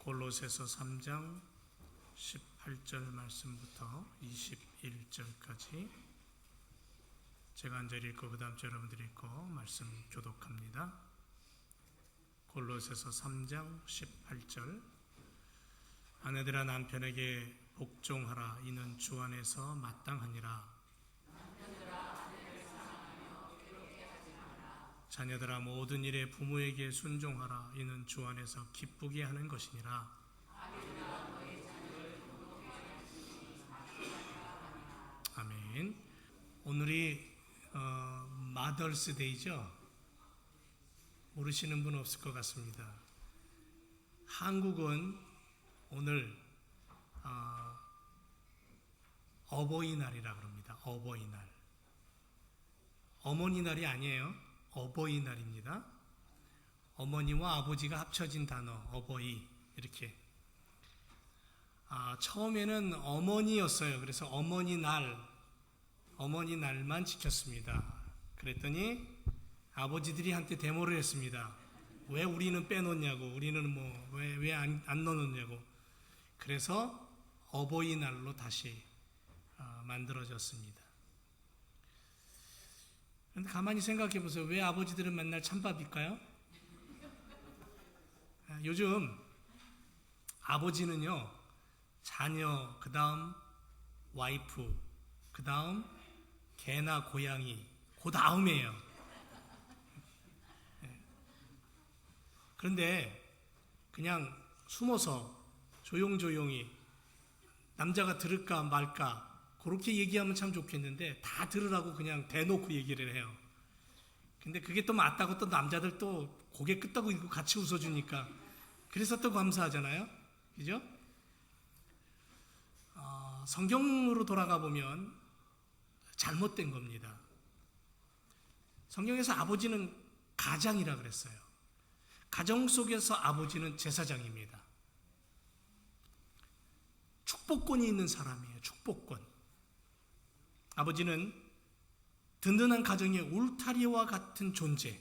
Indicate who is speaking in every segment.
Speaker 1: 골로새서 3장 18절 말씀부터 21절까지 제가 한 절 읽고 그 다음 절 여러분들이 읽고 말씀 교독합니다. 골로새서 3장 18절 아내들아 남편에게 복종하라. 이는 주 안에서 마땅하니라. 자녀들아 모든 일에 부모에게 순종하라. 이는 주 안에서 기쁘게 하는 것이니라. 아멘. 오늘이 마더스데이죠. 모르시는 분 없을 것 같습니다. 한국은 오늘 어버이날이라 그럽니다. 어버이날. 어머니날이 아니에요. 어버이날입니다. 어머니와 아버지가 합쳐진 단어 어버이 이렇게. 처음에는 어머니였어요. 그래서 어머니날만 지켰습니다. 그랬더니 아버지들이 한때 데모를 했습니다. 왜 우리는 빼놓냐고, 우리는 왜 안 넣느냐고. 그래서 어버이날로 다시 만들어졌습니다. 그런데 가만히 생각해 보세요. 왜 아버지들은 맨날 찬밥일까요? 요즘 아버지는요, 자녀, 그 다음 와이프, 그 다음 개나 고양이, 그 다음이에요. 그런데 그냥 숨어서 조용조용히 남자가 들을까 말까 그렇게 얘기하면 참 좋겠는데 다 들으라고 그냥 대놓고 얘기를 해요. 근데 그게 또 맞다고 또 남자들 또 고개 끄덕이고 같이 웃어주니까 그래서 또 감사하잖아요. 그죠? 성경으로 돌아가 보면 잘못된 겁니다. 성경에서 아버지는 가장이라 그랬어요. 가정 속에서 아버지는 제사장입니다. 축복권이 있는 사람이에요. 축복권. 아버지는 든든한 가정의 울타리와 같은 존재.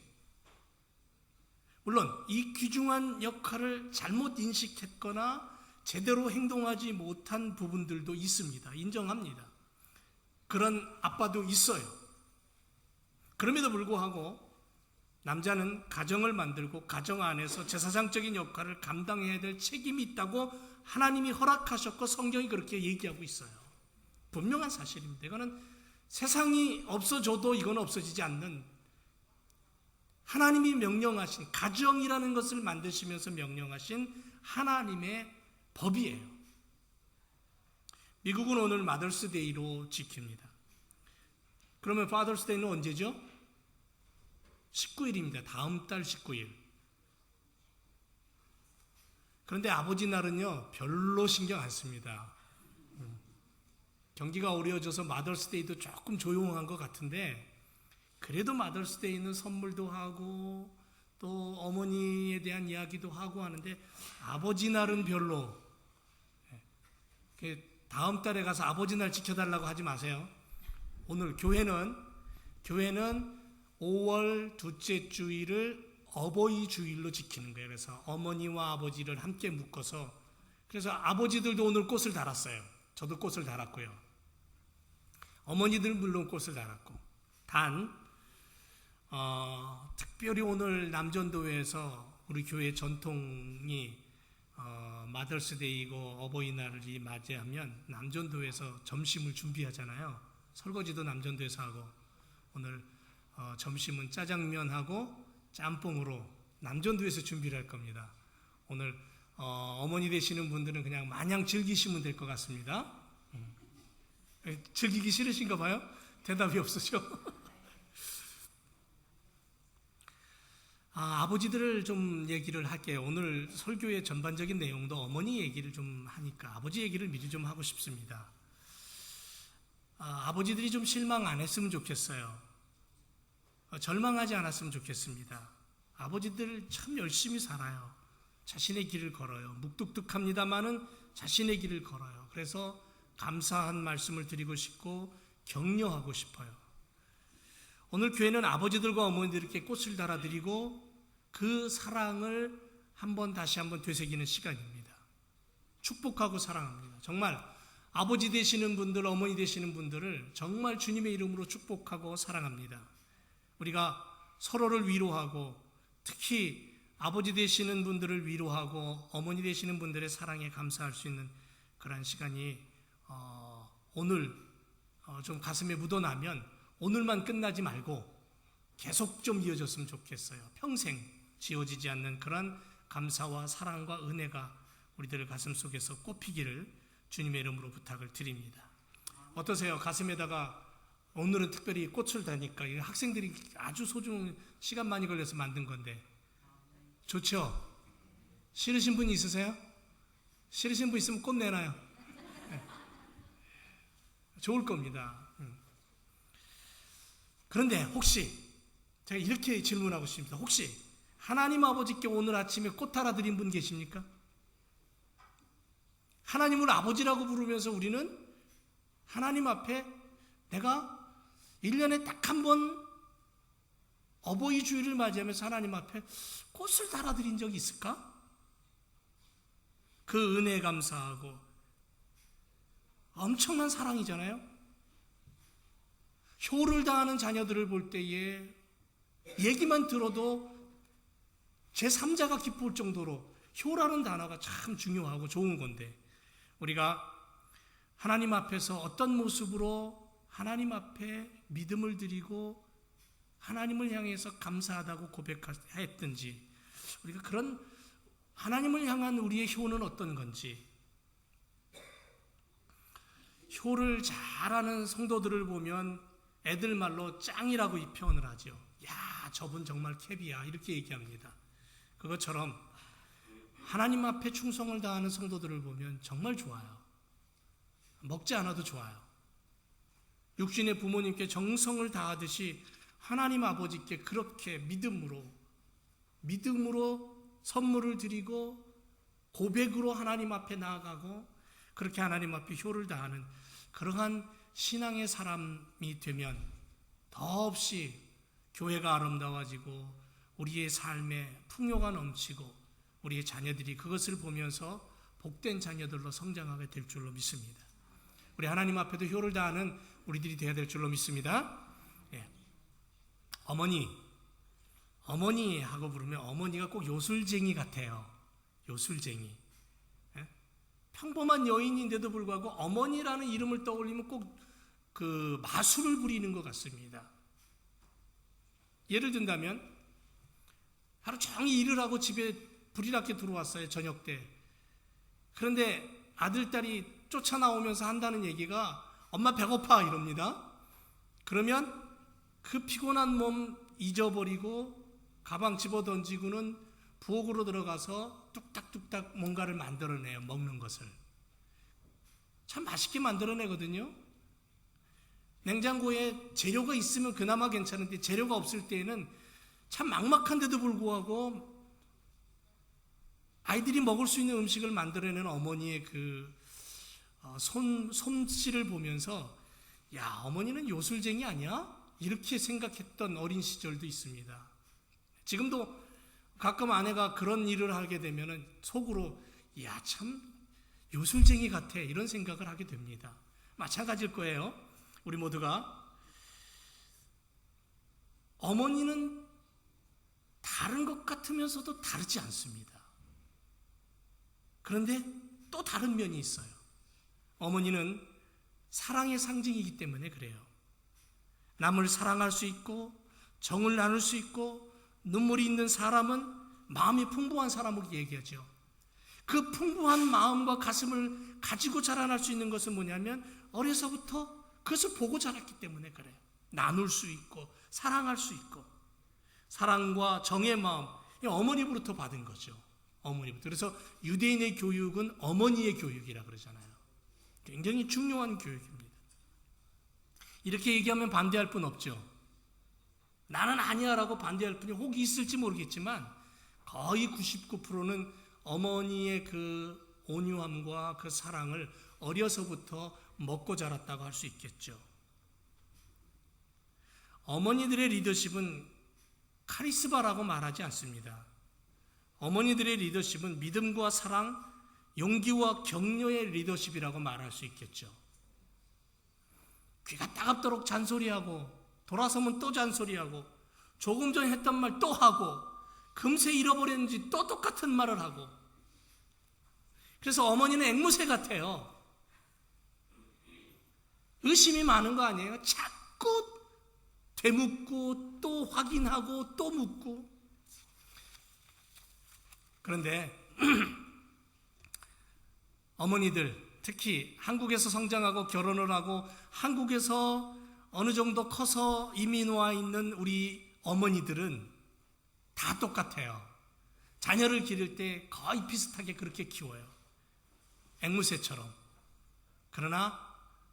Speaker 1: 물론 이 귀중한 역할을 잘못 인식했거나 제대로 행동하지 못한 부분들도 있습니다. 인정합니다. 그런 아빠도 있어요. 그럼에도 불구하고 남자는 가정을 만들고 가정 안에서 제사장적인 역할을 감당해야 될 책임이 있다고 하나님이 허락하셨고 성경이 그렇게 얘기하고 있어요. 분명한 사실입니다. 이거는 세상이 없어져도 이건 없어지지 않는 하나님이 명령하신 가정이라는 것을 만드시면서 명령하신 하나님의 법이에요. 미국은 오늘 마더스데이로 지킵니다. 그러면 파더스데이는 언제죠? 19일입니다. 다음 달 19일. 그런데 아버지 날은요 별로 신경 안 씁니다. 경기가 어려워져서 마더스데이도 조금 조용한 것 같은데 그래도 마더스데이는 선물도 하고 또 어머니에 대한 이야기도 하고 하는데 아버지 날은 별로. 다음 달에 가서 아버지 날 지켜달라고 하지 마세요. 오늘 교회는 5월 둘째 주일을 어버이 주일로 지키는 거예요. 그래서 어머니와 아버지를 함께 묶어서 그래서 아버지들도 오늘 꽃을 달았어요. 저도 꽃을 달았고요. 어머니들 물론 꽃을 달았고 단 특별히 오늘 남전도회에서 우리 교회 전통이 마더스데이고 어버이날을 맞이하면 남전도회에서 점심을 준비하잖아요. 설거지도 남전도회에서 하고 오늘 점심은 짜장면하고 짬뽕으로 남전도회에서 준비를 할 겁니다. 오늘 어머니 되시는 분들은 그냥 마냥 즐기시면 될 것 같습니다. 즐기기 싫으신가 봐요? 대답이 없으셔. 아버지들을 좀 얘기를 할게요. 오늘 설교의 전반적인 내용도 어머니 얘기를 좀 하니까 아버지 얘기를 미리 좀 하고 싶습니다. 아버지들이 좀 실망 안 했으면 좋겠어요. 절망하지 않았으면 좋겠습니다. 아버지들 참 열심히 살아요. 자신의 길을 걸어요. 묵뚝뚝합니다마는 자신의 길을 걸어요. 그래서 감사한 말씀을 드리고 싶고 격려하고 싶어요. 오늘 교회는 아버지들과 어머니들께 꽃을 달아드리고 그 사랑을 다시 한번 되새기는 시간입니다. 축복하고 사랑합니다. 정말 아버지 되시는 분들, 어머니 되시는 분들을 정말 주님의 이름으로 축복하고 사랑합니다. 우리가 서로를 위로하고 특히 아버지 되시는 분들을 위로하고 어머니 되시는 분들의 사랑에 감사할 수 있는 그런 시간이 오늘 좀 가슴에 묻어나면 오늘만 끝나지 말고 계속 좀 이어졌으면 좋겠어요. 평생 지워지지 않는 그런 감사와 사랑과 은혜가 우리들 가슴 속에서 꽃피기를 주님의 이름으로 부탁을 드립니다. 어떠세요? 가슴에다가 오늘은 특별히 꽃을 다니까 학생들이 아주 소중한 시간 많이 걸려서 만든 건데 좋죠? 싫으신 분 있으세요? 싫으신 분 있으면 꽃 내놔요. 네. 좋을 겁니다. 그런데 혹시 제가 이렇게 질문하고 싶습니다. 혹시 하나님 아버지께 오늘 아침에 꽃 하나 드린 분 계십니까? 하나님을 아버지라고 부르면서 우리는 하나님 앞에 내가 1년에 딱 한 번 어버이 주일을 맞이하면서 하나님 앞에 꽃을 달아드린 적이 있을까? 그 은혜에 감사하고 엄청난 사랑이잖아요. 효를 다하는 자녀들을 볼 때에 얘기만 들어도 제3자가 기쁠 정도로 효라는 단어가 참 중요하고 좋은 건데 우리가 하나님 앞에서 어떤 모습으로 하나님 앞에 믿음을 드리고 하나님을 향해서 감사하다고 고백했든지 우리가 그런 하나님을 향한 우리의 효는 어떤 건지 효를 잘하는 성도들을 보면 애들 말로 짱이라고 이 표현을 하죠. 야, 저분 정말 캡이야 이렇게 얘기합니다. 그것처럼 하나님 앞에 충성을 다하는 성도들을 보면 정말 좋아요. 먹지 않아도 좋아요. 육신의 부모님께 정성을 다하듯이 하나님 아버지께 그렇게 믿음으로 선물을 드리고 고백으로 하나님 앞에 나아가고 그렇게 하나님 앞에 효를 다하는 그러한 신앙의 사람이 되면 더없이 교회가 아름다워지고 우리의 삶에 풍요가 넘치고 우리의 자녀들이 그것을 보면서 복된 자녀들로 성장하게 될 줄로 믿습니다. 우리 하나님 앞에도 효를 다하는 우리들이 되어야 될 줄로 믿습니다. 예. 어머니 하고 부르면 어머니가 꼭 요술쟁이 같아요. 요술쟁이. 예? 평범한 여인인데도 불구하고 어머니라는 이름을 떠올리면 꼭 그 마술을 부리는 것 같습니다. 예를 든다면 하루 종일 일을 하고 집에 불이 났게 들어왔어요. 저녁 때. 그런데 아들, 딸이 쫓아나오면서 한다는 얘기가 엄마 배고파 이럽니다. 그러면 그 피곤한 몸 잊어버리고 가방 집어던지고는 부엌으로 들어가서 뚝딱뚝딱 뭔가를 만들어내요. 먹는 것을. 참 맛있게 만들어내거든요. 냉장고에 재료가 있으면 그나마 괜찮은데 재료가 없을 때에는 참 막막한데도 불구하고 아이들이 먹을 수 있는 음식을 만들어내는 어머니의 그 솜씨를 보면서 야, 어머니는 요술쟁이 아니야? 이렇게 생각했던 어린 시절도 있습니다. 지금도 가끔 아내가 그런 일을 하게 되면 속으로 야, 참 요술쟁이 같아 이런 생각을 하게 됩니다. 마찬가지일 거예요. 우리 모두가 어머니는 다른 것 같으면서도 다르지 않습니다. 그런데 또 다른 면이 있어요. 어머니는 사랑의 상징이기 때문에 그래요. 남을 사랑할 수 있고 정을 나눌 수 있고 눈물이 있는 사람은 마음이 풍부한 사람을 얘기하죠. 그 풍부한 마음과 가슴을 가지고 자라날 수 있는 것은 뭐냐면 어려서부터 그것을 보고 자랐기 때문에 그래요. 나눌 수 있고 사랑할 수 있고 사랑과 정의 마음 어머니부터 받은 거죠. 어머니부터. 그래서 유대인의 교육은 어머니의 교육이라 그러잖아요. 굉장히 중요한 교육입니다. 이렇게 얘기하면 반대할 분 없죠. 나는 아니야 라고 반대할 분이 혹 있을지 모르겠지만 거의 99%는 어머니의 그 온유함과 그 사랑을 어려서부터 먹고 자랐다고 할 수 있겠죠. 어머니들의 리더십은 카리스마라고 말하지 않습니다. 어머니들의 리더십은 믿음과 사랑, 용기와 격려의 리더십이라고 말할 수 있겠죠. 귀가 따갑도록 잔소리하고 돌아서면 또 잔소리하고 조금 전에 했던 말 또 하고 금세 잃어버렸는지 또 똑같은 말을 하고, 그래서 어머니는 앵무새 같아요. 의심이 많은 거 아니에요? 자꾸 되묻고 또 확인하고 또 묻고. 그런데 어머니들, 특히 한국에서 성장하고 결혼을 하고 한국에서 어느 정도 커서 이민 와 있는 우리 어머니들은 다 똑같아요. 자녀를 기를 때 거의 비슷하게 그렇게 키워요. 앵무새처럼. 그러나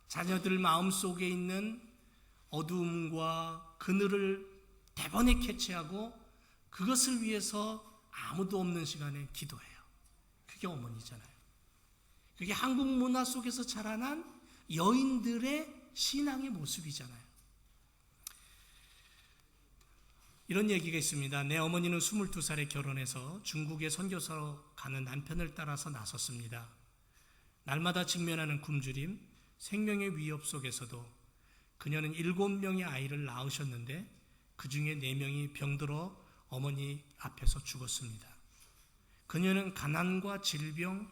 Speaker 1: 자녀들 마음속에 있는 어두움과 그늘을 대번에 캐치하고 그것을 위해서 아무도 없는 시간에 기도해요. 그게 어머니잖아요. 그게 한국 문화 속에서 자라난 여인들의 신앙의 모습이잖아요. 이런 얘기가 있습니다. 내 어머니는 22살에 결혼해서 중국에 선교사로 가는 남편을 따라서 나섰습니다. 날마다 직면하는 굶주림, 생명의 위협 속에서도 그녀는 7명의 아이를 낳으셨는데 그 중에 4명이 병들어 어머니 앞에서 죽었습니다. 그녀는 가난과 질병,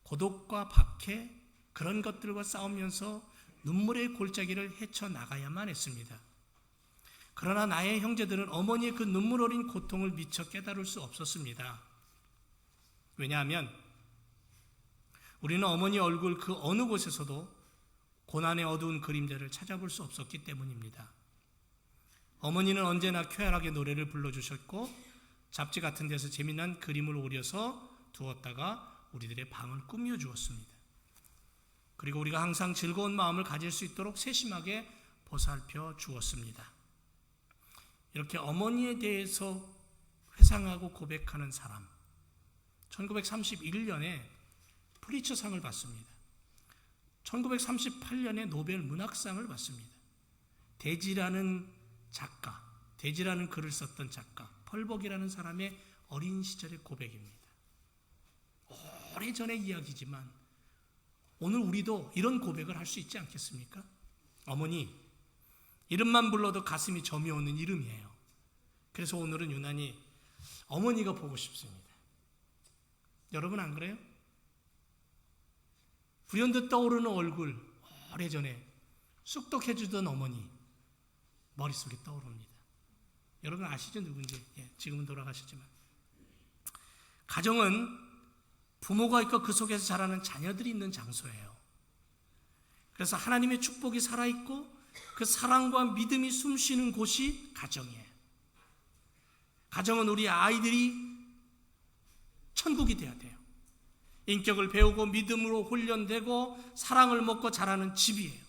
Speaker 1: 고독과 박해, 그런 것들과 싸우면서 눈물의 골짜기를 헤쳐나가야만 했습니다. 그러나 나의 형제들은 어머니의 그 눈물 어린 고통을 미처 깨달을 수 없었습니다. 왜냐하면 우리는 어머니 얼굴 그 어느 곳에서도 고난의 어두운 그림자를 찾아볼 수 없었기 때문입니다. 어머니는 언제나 쾌활하게 노래를 불러주셨고 잡지 같은 데서 재미난 그림을 오려서 두었다가 우리들의 방을 꾸며주었습니다. 그리고 우리가 항상 즐거운 마음을 가질 수 있도록 세심하게 보살펴 주었습니다. 이렇게 어머니에 대해서 회상하고 고백하는 사람, 1931년에 프리처상을 받습니다. 1938년에 노벨 문학상을 받습니다. 대지라는 작가, 대지라는 글을 썼던 작가, 펄벅이라는 사람의 어린 시절의 고백입니다. 오래전의 이야기지만 오늘 우리도 이런 고백을 할 수 있지 않겠습니까? 어머니, 이름만 불러도 가슴이 점이 오는 이름이에요. 그래서 오늘은 유난히 어머니가 보고 싶습니다. 여러분 안 그래요? 불현듯 떠오르는 얼굴, 오래전에 쑥덕해주던 어머니 머릿속에 떠오릅니다. 여러분 아시죠? 누군지? 지금은 돌아가셨지만. 가정은 부모가 있고 그 속에서 자라는 자녀들이 있는 장소예요. 그래서 하나님의 축복이 살아있고 그 사랑과 믿음이 숨쉬는 곳이 가정이에요. 가정은 우리 아이들이 천국이 돼야 돼요. 인격을 배우고 믿음으로 훈련되고 사랑을 먹고 자라는 집이에요.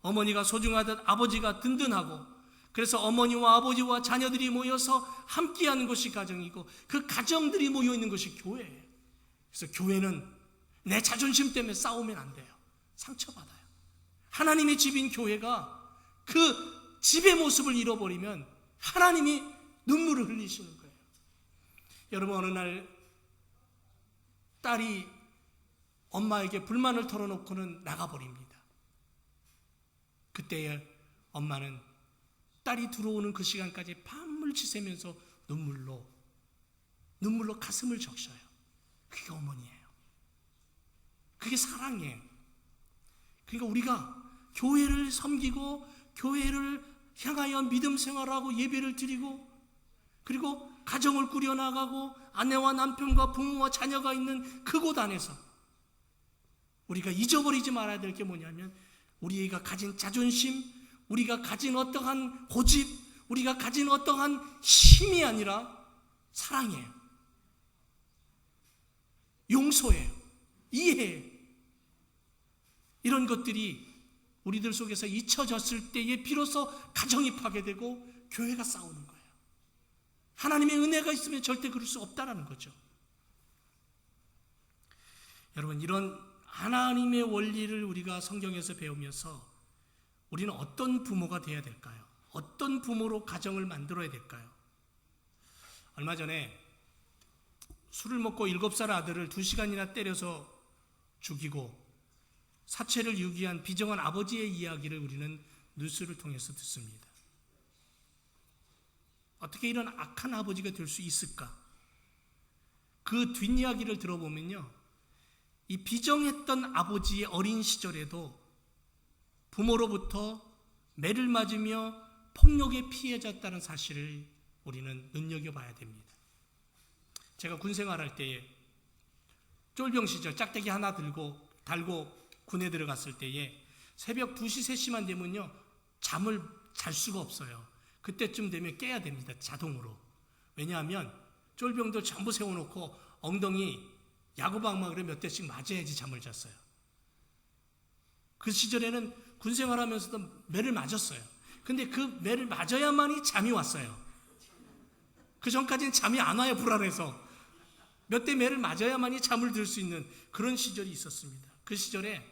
Speaker 1: 어머니가 소중하듯 아버지가 든든하고, 그래서 어머니와 아버지와 자녀들이 모여서 함께하는 것이 가정이고 그 가정들이 모여있는 것이 교회예요. 그래서 교회는 내 자존심 때문에 싸우면 안 돼요. 상처받아요. 하나님의 집인 교회가 그 집의 모습을 잃어버리면 하나님이 눈물을 흘리시는 거예요. 여러분, 어느 날 딸이 엄마에게 불만을 털어놓고는 나가버립니다. 그때에 엄마는 딸이 들어오는 그 시간까지 밤을 지새면서 눈물로 가슴을 적셔요. 그게 어머니예요. 그게 사랑이에요. 그러니까 우리가 교회를 섬기고 교회를 향하여 믿음 생활하고 예배를 드리고 그리고 가정을 꾸려나가고 아내와 남편과 부모와 자녀가 있는 그곳 안에서 우리가 잊어버리지 말아야 될 게 뭐냐면 우리가 가진 자존심, 우리가 가진 어떠한 고집, 우리가 가진 어떠한 힘이 아니라 사랑이에요. 용서예요. 이해예요. 이런 것들이 우리들 속에서 잊혀졌을 때에 비로소 가정이 파괴되고 교회가 싸우는 거예요. 하나님의 은혜가 있으면 절대 그럴 수 없다는 거죠. 여러분, 이런 하나님의 원리를 우리가 성경에서 배우면서 우리는 어떤 부모가 되어야 될까요? 어떤 부모로 가정을 만들어야 될까요? 얼마 전에 술을 먹고 7살 아들을 2시간이나 때려서 죽이고 사체를 유기한 비정한 아버지의 이야기를 우리는 뉴스를 통해서 듣습니다. 어떻게 이런 악한 아버지가 될 수 있을까? 그 뒷이야기를 들어보면요, 이 비정했던 아버지의 어린 시절에도 부모로부터 매를 맞으며 폭력의 피해자였다는 사실을 우리는 눈여겨봐야 됩니다. 제가 군 생활할 때에 쫄병 시절 짝대기 하나 달고 군에 들어갔을 때에 새벽 2시, 3시만 되면요 잠을 잘 수가 없어요. 그때쯤 되면 깨야 됩니다. 자동으로. 왜냐하면 쫄병들 전부 세워놓고 엉덩이 야구방망이를 몇 대씩 맞아야지 잠을 잤어요. 그 시절에는 군 생활하면서도 매를 맞았어요. 근데 그 매를 맞아야만이 잠이 왔어요. 그 전까지는 잠이 안 와요. 불안해서. 몇 대 매를 맞아야만이 잠을 들 수 있는 그런 시절이 있었습니다. 그 시절에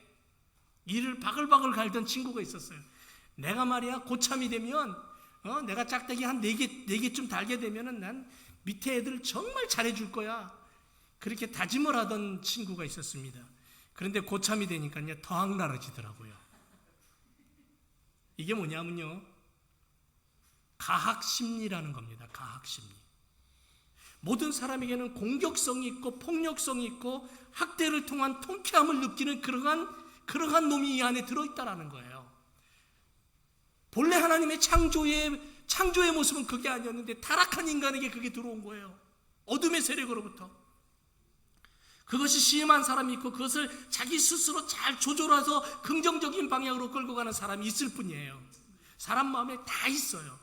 Speaker 1: 이를 바글바글 갈던 친구가 있었어요. 내가 말이야 고참이 되면 내가 짝대기 한 4개쯤 달게 되면은 난 밑에 애들 정말 잘해줄 거야. 그렇게 다짐을 하던 친구가 있었습니다. 그런데 고참이 되니까요 더 악랄해지더라고요. 이게 뭐냐면요 가학심리라는 겁니다. 가학심리. 모든 사람에게는 공격성이 있고 폭력성이 있고 학대를 통한 통쾌함을 느끼는 그러한 놈이 이 안에 들어있다라는 거예요. 본래 하나님의 창조의 모습은 그게 아니었는데 타락한 인간에게 그게 들어온 거예요. 어둠의 세력으로부터. 그것이 시험한 사람이 있고 그것을 자기 스스로 잘 조절해서 긍정적인 방향으로 끌고 가는 사람이 있을 뿐이에요. 사람 마음에 다 있어요.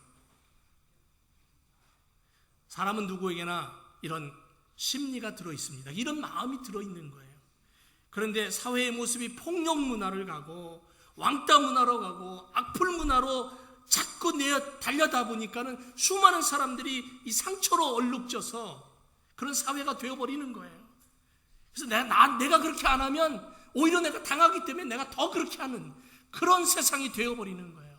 Speaker 1: 사람은 누구에게나 이런 심리가 들어있습니다. 이런 마음이 들어있는 거예요. 그런데 사회의 모습이 폭력 문화를 가고 왕따 문화로 가고 악플 문화로 자꾸 달려다 보니까는 수많은 사람들이 이 상처로 얼룩져서 그런 사회가 되어버리는 거예요. 그래서 내가 그렇게 안 하면 오히려 내가 당하기 때문에 내가 더 그렇게 하는 그런 세상이 되어버리는 거예요.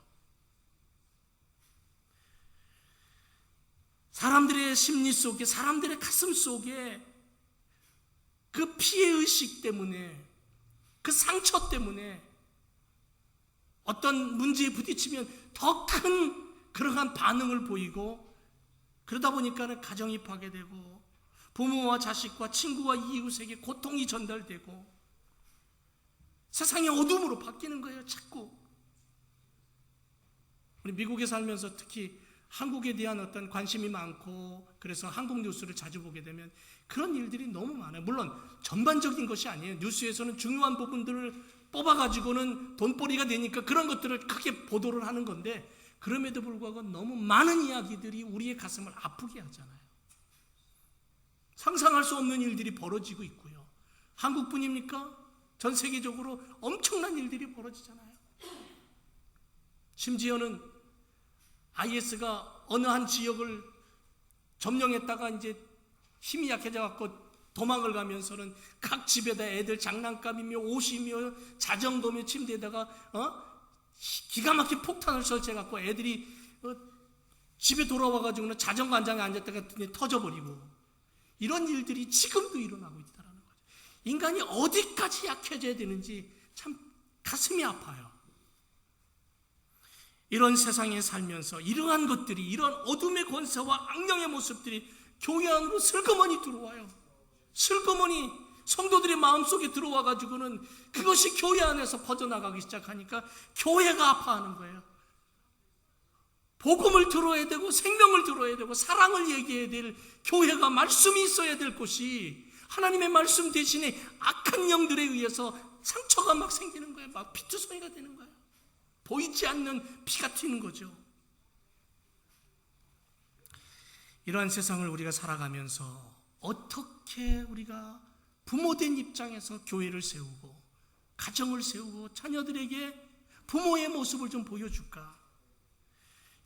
Speaker 1: 사람들의 심리 속에, 사람들의 가슴 속에 그 피해의식 때문에, 그 상처 때문에 어떤 문제에 부딪히면 더 큰 그러한 반응을 보이고 그러다 보니까 가정이 파괴되고 부모와 자식과 친구와 이웃에게 고통이 전달되고 세상의 어둠으로 바뀌는 거예요. 자꾸. 우리 미국에 살면서 특히 한국에 대한 어떤 관심이 많고 그래서 한국 뉴스를 자주 보게 되면 그런 일들이 너무 많아요. 물론 전반적인 것이 아니에요. 뉴스에서는 중요한 부분들을 뽑아가지고는 돈벌이가 되니까 그런 것들을 크게 보도를 하는 건데 그럼에도 불구하고 너무 많은 이야기들이 우리의 가슴을 아프게 하잖아요. 상상할 수 없는 일들이 벌어지고 있고요. 한국뿐입니까? 전 세계적으로 엄청난 일들이 벌어지잖아요. 심지어는 IS가 어느 한 지역을 점령했다가 이제 힘이 약해져 갖고 도망을 가면서는 각 집에다 애들 장난감이며 옷이며 자전거며 침대에다가 기가 막힌 폭탄을 설치해 갖고 애들이 집에 돌아와 가지고는 자전거 한 장에 앉았다가 터져버리고 이런 일들이 지금도 일어나고 있다는 거죠. 인간이 어디까지 약해져야 되는지 참 가슴이 아파요. 이런 세상에 살면서 이러한 것들이, 이런 어둠의 권세와 악령의 모습들이 교회 안으로 슬그머니 들어와요. 슬그머니 성도들의 마음속에 들어와 가지고는 그것이 교회 안에서 퍼져나가기 시작하니까 교회가 아파하는 거예요. 복음을 들어야 되고 생명을 들어야 되고 사랑을 얘기해야 될 교회가 말씀이 있어야 될 곳이 하나님의 말씀 대신에 악한 영들에 의해서 상처가 막 생기는 거예요. 막 피투성이가 되는 거예요. 보이지 않는 피가 튀는 거죠. 이러한 세상을 우리가 살아가면서 어떻게 우리가 부모된 입장에서 교회를 세우고 가정을 세우고 자녀들에게 부모의 모습을 좀 보여줄까?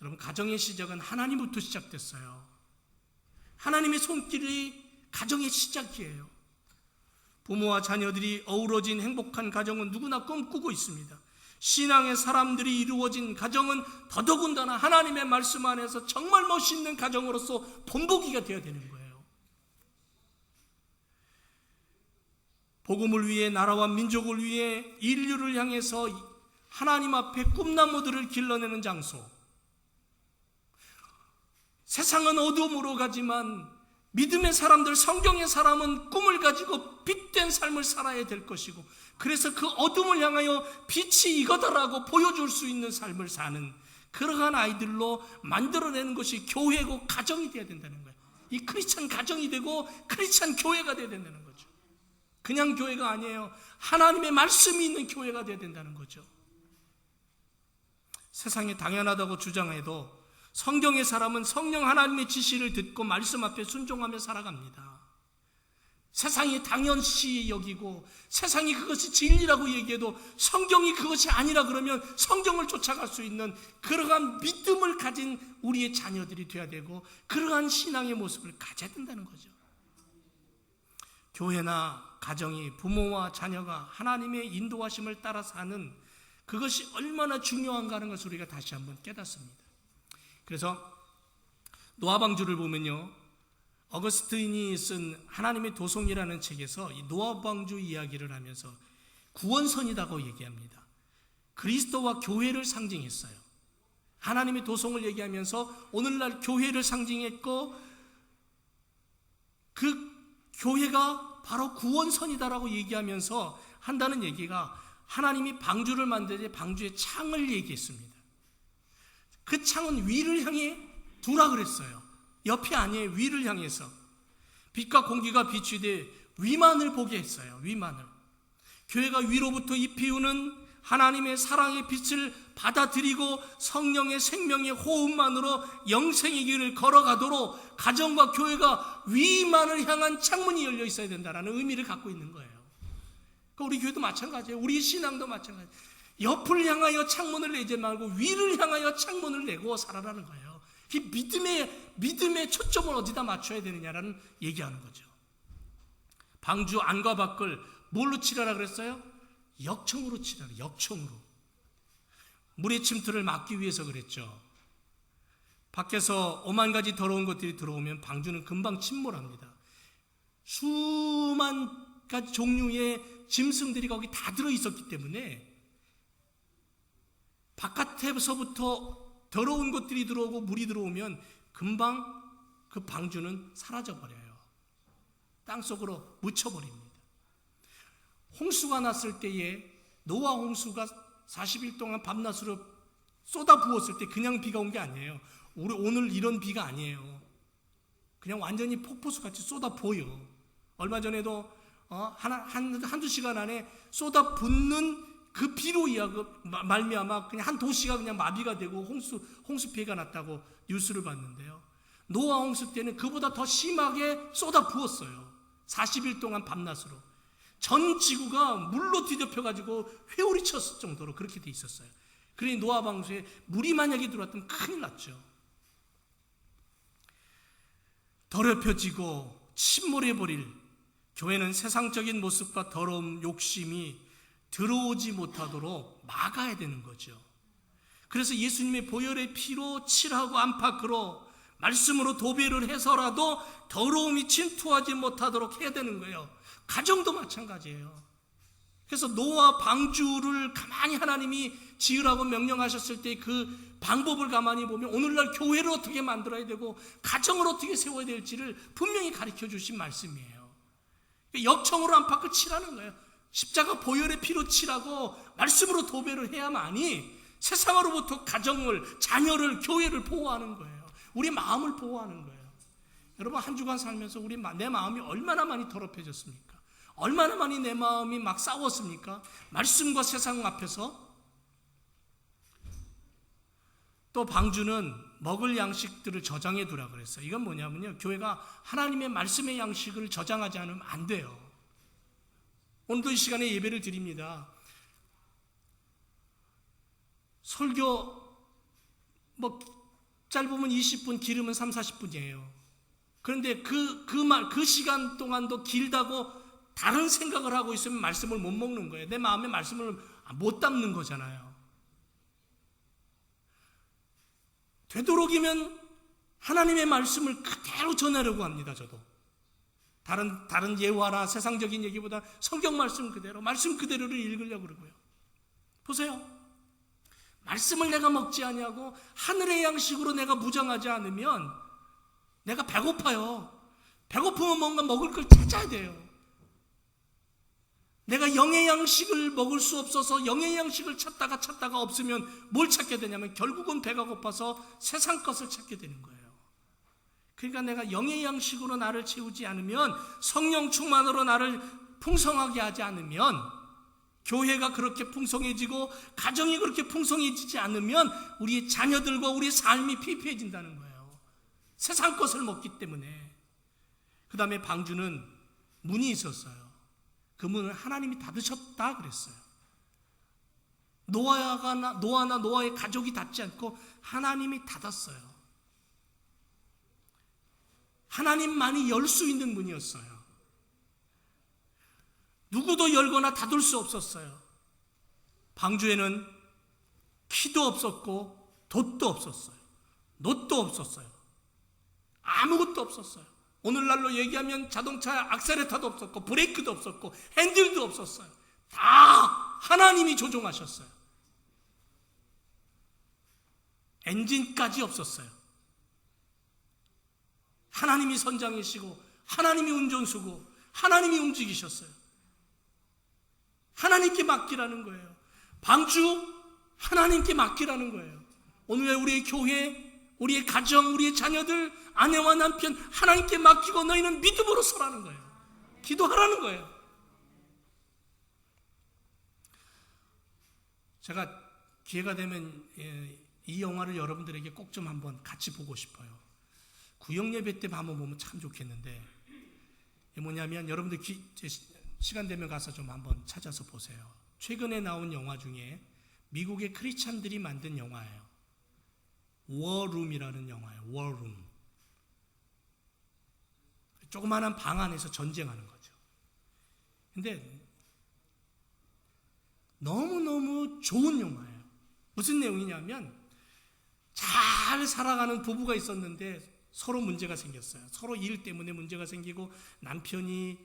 Speaker 1: 여러분, 가정의 시작은 하나님부터 시작됐어요. 하나님의 손길이 가정의 시작이에요. 부모와 자녀들이 어우러진 행복한 가정은 누구나 꿈꾸고 있습니다. 신앙의 사람들이 이루어진 가정은 더더군다나 하나님의 말씀 안에서 정말 멋있는 가정으로서 본보기가 되어야 되는 거예요. 복음을 위해, 나라와 민족을 위해, 인류를 향해서 하나님 앞에 꿈나무들을 길러내는 장소. 세상은 어둠으로 가지만 믿음의 사람들, 성경의 사람은 꿈을 가지고 빛된 삶을 살아야 될 것이고, 그래서 그 어둠을 향하여 빛이 이거다라고 보여줄 수 있는 삶을 사는 그러한 아이들로 만들어내는 것이 교회고 가정이 되어야 된다는 거예요. 이 크리스찬 가정이 되고 크리스찬 교회가 되어야 된다는 거죠. 그냥 교회가 아니에요. 하나님의 말씀이 있는 교회가 되어야 된다는 거죠. 세상에 당연하다고 주장해도 성경의 사람은 성령 하나님의 지시를 듣고 말씀 앞에 순종하며 살아갑니다. 세상이 당연시 여기고 세상이 그것이 진리라고 얘기해도 성경이 그것이 아니라 그러면 성경을 쫓아갈 수 있는 그러한 믿음을 가진 우리의 자녀들이 되어야 되고, 그러한 신앙의 모습을 가져야 된다는 거죠. 교회나 가정이, 부모와 자녀가 하나님의 인도하심을 따라 사는 그것이 얼마나 중요한가 하는 것을 우리가 다시 한번 깨닫습니다. 그래서 노아방주를 보면요, 어거스틴이 쓴 하나님의 도성이라는 책에서 이 노아방주 이야기를 하면서 구원선이라고 얘기합니다. 그리스도와 교회를 상징했어요. 하나님의 도성을 얘기하면서 오늘날 교회를 상징했고, 그 교회가 바로 구원선이다라고 얘기하면서 한다는 얘기가, 하나님이 방주를 만들 때 방주의 창을 얘기했습니다. 그 창은 위를 향해 두라 그랬어요. 옆이 아니에요. 위를 향해서 빛과 공기가 비추되 위만을 보게 했어요. 위만을. 교회가 위로부터 입히우는 하나님의 사랑의 빛을 받아들이고 성령의 생명의 호흡만으로 영생의 길을 걸어가도록 가정과 교회가 위만을 향한 창문이 열려 있어야 된다는 의미를 갖고 있는 거예요. 우리 교회도 마찬가지예요. 우리 신앙도 마찬가지예요. 옆을 향하여 창문을 내지 말고 위를 향하여 창문을 내고 살아라는 거예요. 이 믿음의 초점을 어디다 맞춰야 되느냐라는 얘기하는 거죠. 방주 안과 밖을 뭘로 칠하라 그랬어요? 역청으로 칠하라. 역청으로. 물의 침투를 막기 위해서 그랬죠. 밖에서 오만 가지 더러운 것들이 들어오면 방주는 금방 침몰합니다. 수만 가지 종류의 짐승들이 거기 다 들어있었기 때문에 바깥에서부터 더러운 것들이 들어오고 물이 들어오면 금방 그 방주는 사라져버려요. 땅속으로 묻혀버립니다. 홍수가 났을 때에 노아 홍수가 40일 동안 밤낮으로 쏟아 부었을 때 그냥 비가 온 게 아니에요. 오늘 이런 비가 아니에요. 그냥 완전히 폭포수같이 쏟아 부어요. 얼마 전에도 한두 시간 안에 쏟아 붓는 그 비로 말미암아 그냥 한 도시가 그냥 마비가 되고 홍수 피해가 났다고 뉴스를 봤는데요. 노아 홍수 때는 그보다 더 심하게 쏟아 부었어요. 40일 동안 밤낮으로. 전 지구가 물로 뒤덮여가지고 회오리 쳤을 정도로 그렇게 돼 있었어요. 그러니 노아 방주에 물이 만약에 들어왔다면 큰일 났죠. 더럽혀지고 침몰해버릴 교회는 세상적인 모습과 더러움, 욕심이 들어오지 못하도록 막아야 되는 거죠. 그래서 예수님의 보혈의 피로 칠하고 안팎으로 말씀으로 도배를 해서라도 더러움이 침투하지 못하도록 해야 되는 거예요. 가정도 마찬가지예요. 그래서 노아 방주를 가만히 하나님이 지으라고 명령하셨을 때 그 방법을 가만히 보면 오늘날 교회를 어떻게 만들어야 되고 가정을 어떻게 세워야 될지를 분명히 가르쳐 주신 말씀이에요. 역청으로 안팎을 칠하는 거예요. 십자가 보혈의 피로 칠하고 말씀으로 도배를 해야만이 세상으로부터 가정을, 자녀를, 교회를 보호하는 거예요. 우리 마음을 보호하는 거예요. 여러분, 한 주간 살면서 내 마음이 얼마나 많이 더럽혀졌습니까? 얼마나 많이 내 마음이 막 싸웠습니까? 말씀과 세상 앞에서. 또 방주는 먹을 양식들을 저장해 두라 그랬어요. 이건 뭐냐면요, 교회가 하나님의 말씀의 양식을 저장하지 않으면 안 돼요. 오늘도 이 시간에 예배를 드립니다. 설교 짧으면 20분, 길으면 3, 40분이에요. 그런데 그 시간 동안도 길다고 다른 생각을 하고 있으면 말씀을 못 먹는 거예요. 내 마음에 말씀을 못 담는 거잖아요. 되도록이면 하나님의 말씀을 그대로 전하려고 합니다. 저도 다른 예화나 세상적인 얘기보다 성경 말씀 그대로를 읽으려고 그러고요. 보세요. 말씀을 내가 먹지 아니하고 하늘의 양식으로 내가 무장하지 않으면 내가 배고파요. 배고프면 뭔가 먹을 걸 찾아야 돼요. 내가 영의 양식을 먹을 수 없어서 영의 양식을 찾다가 없으면 뭘 찾게 되냐면 결국은 배가 고파서 세상 것을 찾게 되는 거예요. 그러니까 내가 영의 양식으로 나를 채우지 않으면, 성령 충만으로 나를 풍성하게 하지 않으면, 교회가 그렇게 풍성해지고 가정이 그렇게 풍성해지지 않으면 우리의 자녀들과 우리의 삶이 피폐해진다는 거예요. 세상 것을 먹기 때문에. 그 다음에 방주는 문이 있었어요. 그 문을 하나님이 닫으셨다 그랬어요. 노아나 노아의 가족이 닫지 않고 하나님이 닫았어요. 하나님만이 열 수 있는 문이었어요. 누구도 열거나 닫을 수 없었어요. 방주에는 키도 없었고 돛도 없었어요. 놋도 없었어요. 아무것도 없었어요. 오늘날로 얘기하면 자동차 악셀레터도 없었고 브레이크도 없었고 핸들도 없었어요. 다 하나님이 조종하셨어요. 엔진까지 없었어요. 하나님이 선장이시고 하나님이 운전수고 하나님이 움직이셨어요. 하나님께 맡기라는 거예요. 방주 하나님께 맡기라는 거예요. 오늘 우리의 교회, 우리의 가정, 우리의 자녀들, 아내와 남편 하나님께 맡기고 너희는 믿음으로 서라는 거예요. 기도하라는 거예요. 제가 기회가 되면 이 영화를 여러분들에게 꼭 좀 한번 같이 보고 싶어요. 구역예배 때 한번 보면 참 좋겠는데, 뭐냐면 여러분들 시간 되면 가서 좀 한번 찾아서 보세요. 최근에 나온 영화 중에 미국의 크리스찬들이 만든 영화예요. 워룸이라는 영화예요. 워룸. 조그마한 방 안에서 전쟁하는 거죠. 근데 너무너무 좋은 영화예요. 무슨 내용이냐면 잘 살아가는 부부가 있었는데 서로 문제가 생겼어요. 서로 일 때문에 문제가 생기고 남편이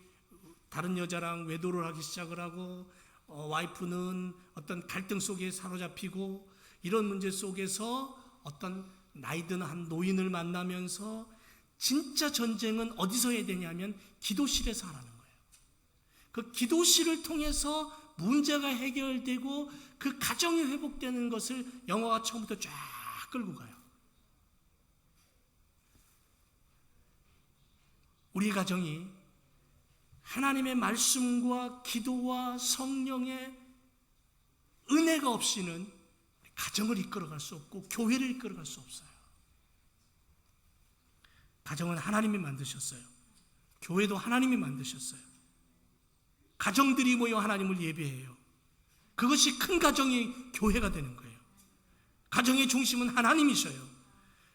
Speaker 1: 다른 여자랑 외도를 하기 시작을 하고 와이프는 어떤 갈등 속에 사로잡히고, 이런 문제 속에서 어떤 나이든 한 노인을 만나면서 진짜 전쟁은 어디서 해야 되냐면 기도실에서 하라는 거예요. 그 기도실을 통해서 문제가 해결되고 그 가정이 회복되는 것을 영화가 처음부터 쫙 끌고 가요. 우리 가정이 하나님의 말씀과 기도와 성령의 은혜가 없이는 가정을 이끌어갈 수 없고 교회를 이끌어갈 수 없어요. 가정은 하나님이 만드셨어요. 교회도 하나님이 만드셨어요. 가정들이 모여 하나님을 예배해요. 그것이 큰 가정이 교회가 되는 거예요. 가정의 중심은 하나님이셔요.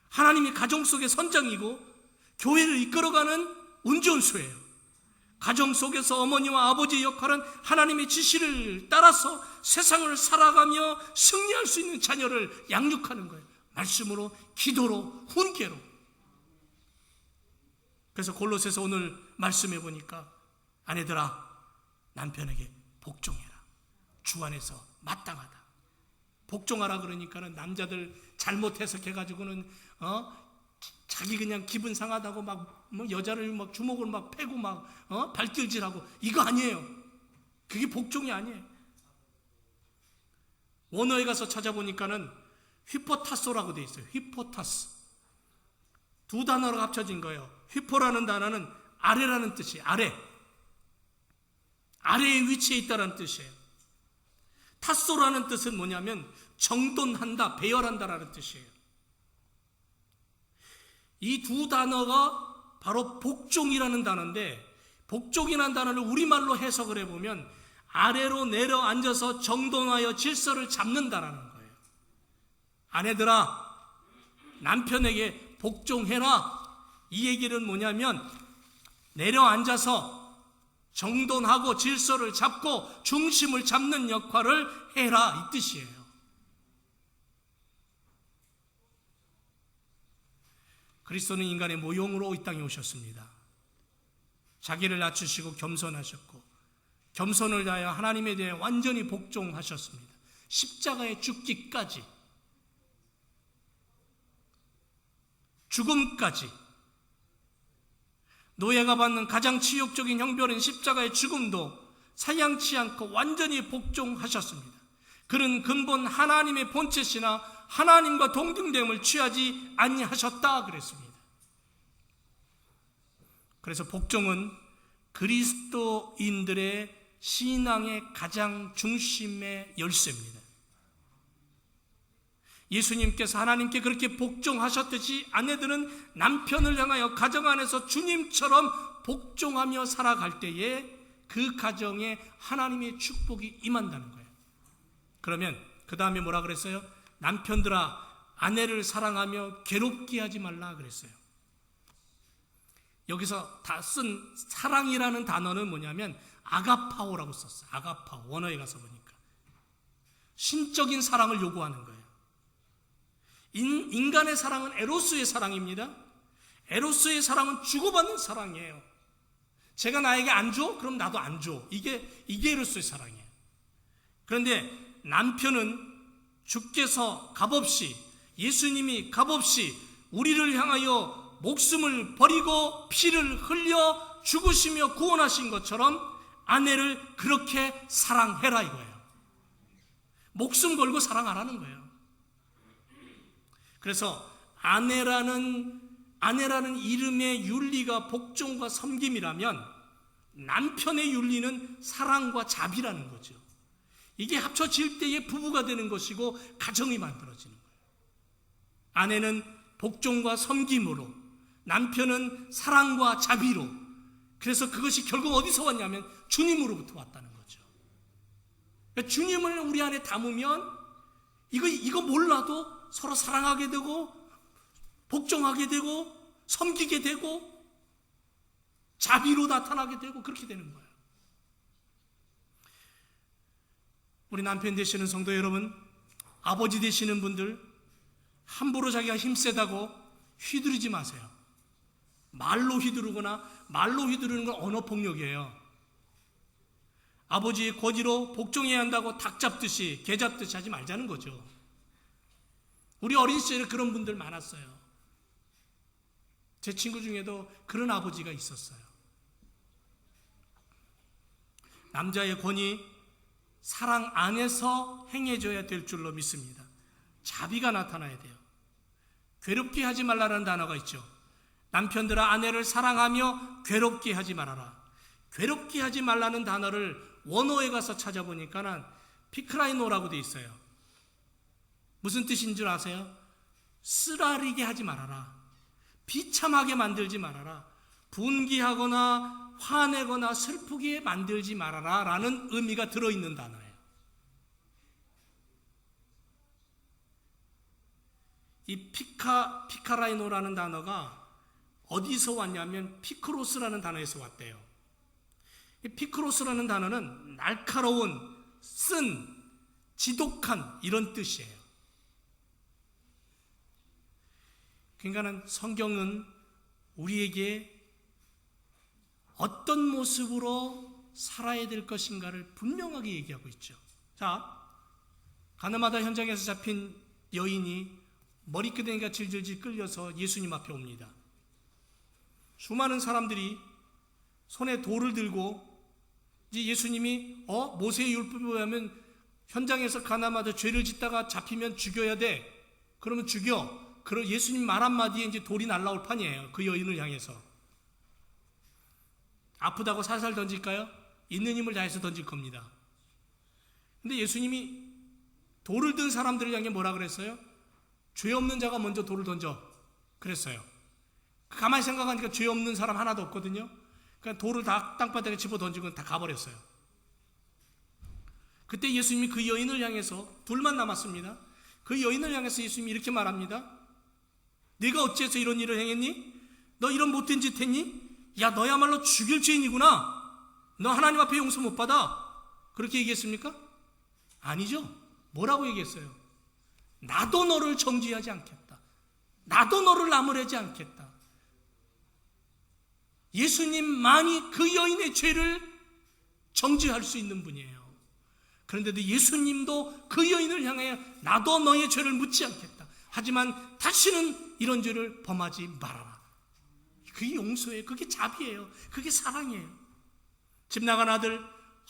Speaker 1: 하나님이 가정 속의 선장이고 교회를 이끌어가는 운전수예요. 가정 속에서 어머니와 아버지의 역할은 하나님의 지시를 따라서 세상을 살아가며 승리할 수 있는 자녀를 양육하는 거예요. 말씀으로, 기도로, 훈계로. 그래서 골로새서 오늘 말씀해 보니까 아내들아 남편에게 복종해라. 주 안에서 마땅하다. 복종하라 그러니까는 남자들 잘못 해석해가지고는 자기 그냥 기분 상하다고 뭐 여자를 막 주먹을 막 패고 막 발길질하고, 이거 아니에요. 그게 복종이 아니에요. 원어에 가서 찾아보니까는 휘포타소라고 돼 있어요. 휘포타스. 두 단어로 합쳐진 거예요. 휘포라는 단어는 아래라는 뜻이에요. 아래의 위치에 있다라는 뜻이에요. 타소라는 뜻은 뭐냐면 정돈한다, 배열한다라는 뜻이에요. 이 두 단어가 바로 복종이라는 단어인데, 복종이라는 단어를 우리말로 해석을 해보면 아래로 내려앉아서 정돈하여 질서를 잡는다라는 거예요. 아내들아 남편에게 복종해라. 이 얘기는 뭐냐면 내려앉아서 정돈하고 질서를 잡고 중심을 잡는 역할을 해라, 이 뜻이에요. 그리스도는 인간의 모형으로 이 땅에 오셨습니다. 자기를 낮추시고 겸손하셨고, 겸손을 다하여 하나님에 대해 완전히 복종하셨습니다. 십자가에 죽기까지, 죽음까지, 노예가 받는 가장 치욕적인 형벌인 십자가의 죽음도 사양치 않고 완전히 복종하셨습니다. 그는 근본 하나님의 본체시나 하나님과 동등됨을 취하지 아니하셨다 그랬습니다. 그래서 복종은 그리스도인들의 신앙의 가장 중심의 열쇠입니다. 예수님께서 하나님께 그렇게 복종하셨듯이 아내들은 남편을 향하여 가정 안에서 주님처럼 복종하며 살아갈 때에 그 가정에 하나님의 축복이 임한다는 거예요. 그러면 그 다음에 뭐라 그랬어요? 남편들아, 아내를 사랑하며 괴롭게 하지 말라 그랬어요. 여기서 다 쓴 사랑이라는 단어는 뭐냐면 아가파오라고 썼어요. 아가파오, 원어에 가서 보니까 신적인 사랑을 요구하는 거예요. 인간의 사랑은 에로스의 사랑입니다. 에로스의 사랑은 주고받는 사랑이에요. 제가 나에게 안 줘? 그럼 나도 안 줘. 이게 에로스의 사랑이에요. 그런데 남편은 주께서 값없이, 예수님이 값없이 우리를 향하여 목숨을 버리고 피를 흘려 죽으시며 구원하신 것처럼 아내를 그렇게 사랑해라 이거예요. 목숨 걸고 사랑하라는 거예요. 그래서 아내라는 이름의 윤리가 복종과 섬김이라면 남편의 윤리는 사랑과 자비라는 거죠. 이게 합쳐질 때에 부부가 되는 것이고 가정이 만들어지는 거예요. 아내는 복종과 섬김으로, 남편은 사랑과 자비로. 그래서 그것이 결국 어디서 왔냐면 주님으로부터 왔다는 거죠. 그러니까 주님을 우리 안에 담으면 이거 몰라도 서로 사랑하게 되고 복종하게 되고 섬기게 되고 자비로 나타나게 되고 그렇게 되는 거예요. 우리 남편 되시는 성도 여러분, 아버지 되시는 분들, 함부로 자기가 힘세다고 휘두르지 마세요. 말로 휘두르는 건 언어폭력이에요. 아버지의 권위로 복종해야 한다고 닭 잡듯이 개 잡듯이 하지 말자는 거죠. 우리 어린 시절에 그런 분들 많았어요. 제 친구 중에도 그런 아버지가 있었어요. 남자의 권위, 사랑 안에서 행해져야 될 줄로 믿습니다. 자비가 나타나야 돼요. 괴롭게 하지 말라는 단어가 있죠. 남편들아, 아내를 사랑하며 괴롭게 하지 말아라. 괴롭게 하지 말라는 단어를 원어에 가서 찾아보니까는 피크라이노라고 돼 있어요. 무슨 뜻인 줄 아세요? 쓰라리게 하지 말아라. 비참하게 만들지 말아라. 분기하거나 화내거나 슬프게 만들지 말아라 라는 의미가 들어있는 단어예요. 이 피카라이노라는 단어가 어디서 왔냐면 피크로스라는 단어에서 왔대요. 이 피크로스라는 단어는 날카로운, 쓴, 지독한 이런 뜻이에요. 그러니까는 성경은 우리에게 어떤 모습으로 살아야 될 것인가를 분명하게 얘기하고 있죠. 자, 가늠하다 현장에서 잡힌 여인이 머리끄댕이가 질질질 끌려서 예수님 앞에 옵니다. 수많은 사람들이 손에 돌을 들고 이제 예수님이 모세의 율법에 의하면 현장에서 가늠하다 죄를 짓다가 잡히면 죽여야 돼. 그러면 죽여. 그럼 예수님 말 한마디에 이제 돌이 날라올 판이에요. 그 여인을 향해서. 아프다고 살살 던질까요? 있는 힘을 다해서 던질 겁니다. 근데 예수님이 돌을 든 사람들을 향해 뭐라 그랬어요? 죄 없는 자가 먼저 돌을 던져 그랬어요. 가만히 생각하니까 죄 없는 사람 하나도 없거든요. 그냥 돌을 다 땅바닥에 집어 던지고 다 가버렸어요. 그때 예수님이 그 여인을 향해서, 둘만 남았습니다. 그 여인을 향해서 예수님이 이렇게 말합니다. 네가 어찌해서 이런 일을 행했니? 너 이런 못된 짓 했니? 야, 너야말로 죽일 죄인이구나. 너 하나님 앞에 용서 못 받아. 그렇게 얘기했습니까? 아니죠. 뭐라고 얘기했어요? 나도 너를 정죄하지 않겠다. 나도 너를 나무라지 않겠다. 예수님만이 그 여인의 죄를 정죄할 수 있는 분이에요. 그런데도 예수님도 그 여인을 향해 나도 너의 죄를 묻지 않겠다. 하지만 다시는 이런 죄를 범하지 말아라. 그게 용서예요. 그게 자비예요. 그게 사랑이에요. 집 나간 아들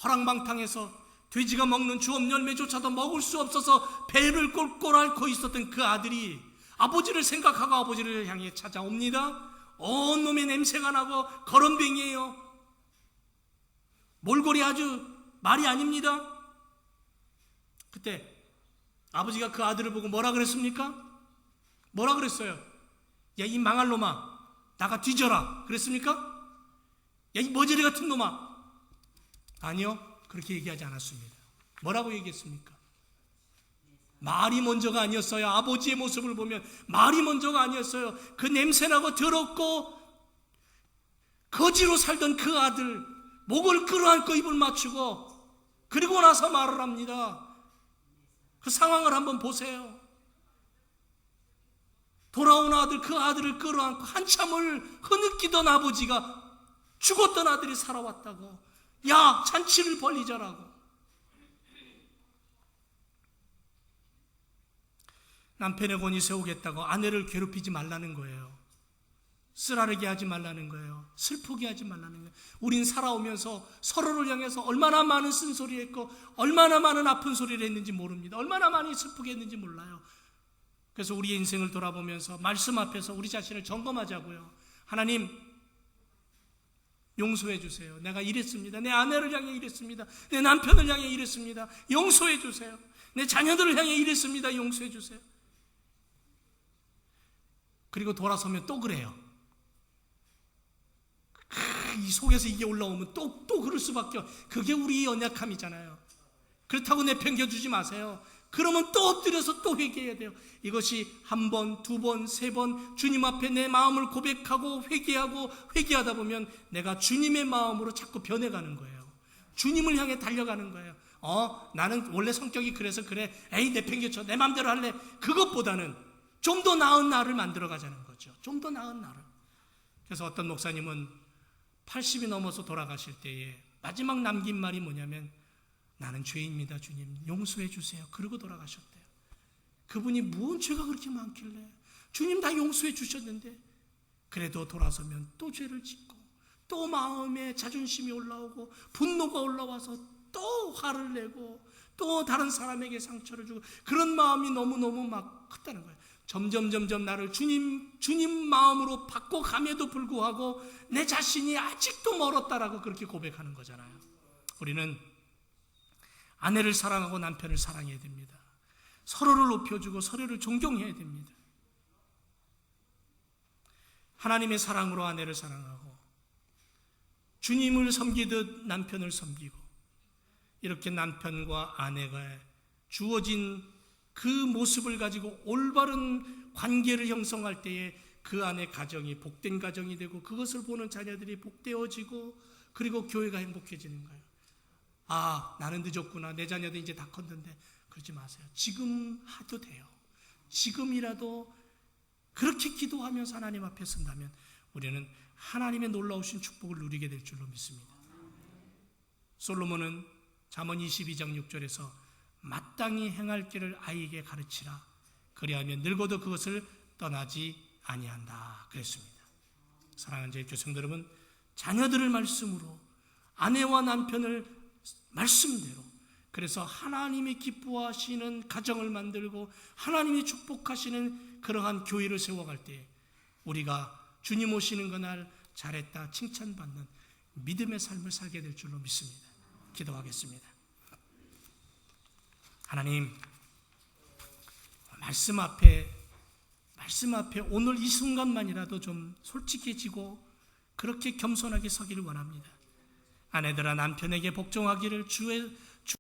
Speaker 1: 허랑방탕해서 돼지가 먹는 주업 열매조차도 먹을 수 없어서 배를 꼴꼴 앓고 있었던 그 아들이 아버지를 생각하고 아버지를 향해 찾아옵니다. 온몸에 냄새가 나고 거름뱅이에요. 몰골이 아주 말이 아닙니다. 그때 아버지가 그 아들을 보고 뭐라 그랬습니까? 뭐라 그랬어요? 야, 이 망할 놈아, 나가 뒤져라 그랬습니까? 야, 이 머저리 같은 놈아. 아니요, 그렇게 얘기하지 않았습니다. 뭐라고 얘기했습니까? 말이 먼저가 아니었어요. 아버지의 모습을 보면 말이 먼저가 아니었어요. 그 냄새나고 더럽고 거지로 살던 그 아들 목을 끌어안고 입을 맞추고 그리고 나서 말을 합니다. 그 상황을 한번 보세요. 돌아온 아들, 그 아들을 끌어안고 한참을 흐느끼던 아버지가 죽었던 아들이 살아왔다고. 야, 잔치를 벌리자라고. 남편의 권위 세우겠다고 아내를 괴롭히지 말라는 거예요. 쓰라리게 하지 말라는 거예요. 슬프게 하지 말라는 거예요. 우린 살아오면서 서로를 향해서 얼마나 많은 쓴소리 했고 얼마나 많은 아픈 소리를 했는지 모릅니다. 얼마나 많이 슬프게 했는지 몰라요. 그래서 우리의 인생을 돌아보면서 말씀 앞에서 우리 자신을 점검하자고요. 하나님, 용서해 주세요. 내가 이랬습니다. 내 아내를 향해 이랬습니다. 내 남편을 향해 이랬습니다. 용서해 주세요. 내 자녀들을 향해 이랬습니다. 용서해 주세요. 그리고 돌아서면 또 그래요. 이 속에서 이게 올라오면 또 그럴 수밖에 없어요. 그게 우리의 연약함이잖아요. 그렇다고 내팽겨주지 마세요. 그러면 또 엎드려서 또 회개해야 돼요. 이것이 한 번, 두 번, 세 번 주님 앞에 내 마음을 고백하고 회개하다 보면 내가 주님의 마음으로 자꾸 변해가는 거예요. 주님을 향해 달려가는 거예요. 나는 원래 성격이 그래서 그래. 에이, 내팽겨쳐. 내 마음대로 할래. 그것보다는 좀 더 나은 나를 만들어가자는 거죠. 좀 더 나은 나를. 그래서 어떤 목사님은 80이 넘어서 돌아가실 때에 마지막 남긴 말이 뭐냐면 나는 죄입니다, 주님. 용서해 주세요. 그러고 돌아가셨대요. 그분이 무슨 죄가 그렇게 많길래 주님 다 용서해 주셨는데 그래도 돌아서면 또 죄를 짓고 또 마음에 자존심이 올라오고 분노가 올라와서 또 화를 내고 또 다른 사람에게 상처를 주고 그런 마음이 너무너무 막 컸다는 거예요. 점점 나를 주님 마음으로 바꿔감에도 불구하고 내 자신이 아직도 멀었다라고 그렇게 고백하는 거잖아요. 우리는 아내를 사랑하고 남편을 사랑해야 됩니다. 서로를 높여주고 서로를 존경해야 됩니다. 하나님의 사랑으로 아내를 사랑하고 주님을 섬기듯 남편을 섬기고 이렇게 남편과 아내가 주어진 그 모습을 가지고 올바른 관계를 형성할 때에 그 안에 가정이 복된 가정이 되고 그것을 보는 자녀들이 복되어지고 그리고 교회가 행복해지는 거예요. 아, 나는 늦었구나. 내 자녀들 이제 다 컸는데. 그러지 마세요. 지금 해도 돼요. 지금이라도 그렇게 기도하면서 하나님 앞에 선다면 우리는 하나님의 놀라우신 축복을 누리게 될 줄로 믿습니다. 솔로몬은 잠언 22장 6절에서 마땅히 행할 길을 아이에게 가르치라. 그리하면 늙어도 그것을 떠나지 아니한다. 그랬습니다. 사랑하는 제 교성들 여러분, 자녀들을 말씀으로 아내와 남편을 말씀대로 그래서 하나님이 기뻐하시는 가정을 만들고 하나님이 축복하시는 그러한 교회를 세워갈 때 우리가 주님 오시는 그날 잘했다 칭찬받는 믿음의 삶을 살게 될 줄로 믿습니다. 기도하겠습니다. 하나님, 말씀 앞에 오늘 이 순간만이라도 좀 솔직해지고 그렇게 겸손하게 서기를 원합니다. 아내들아 남편에게 복종하기를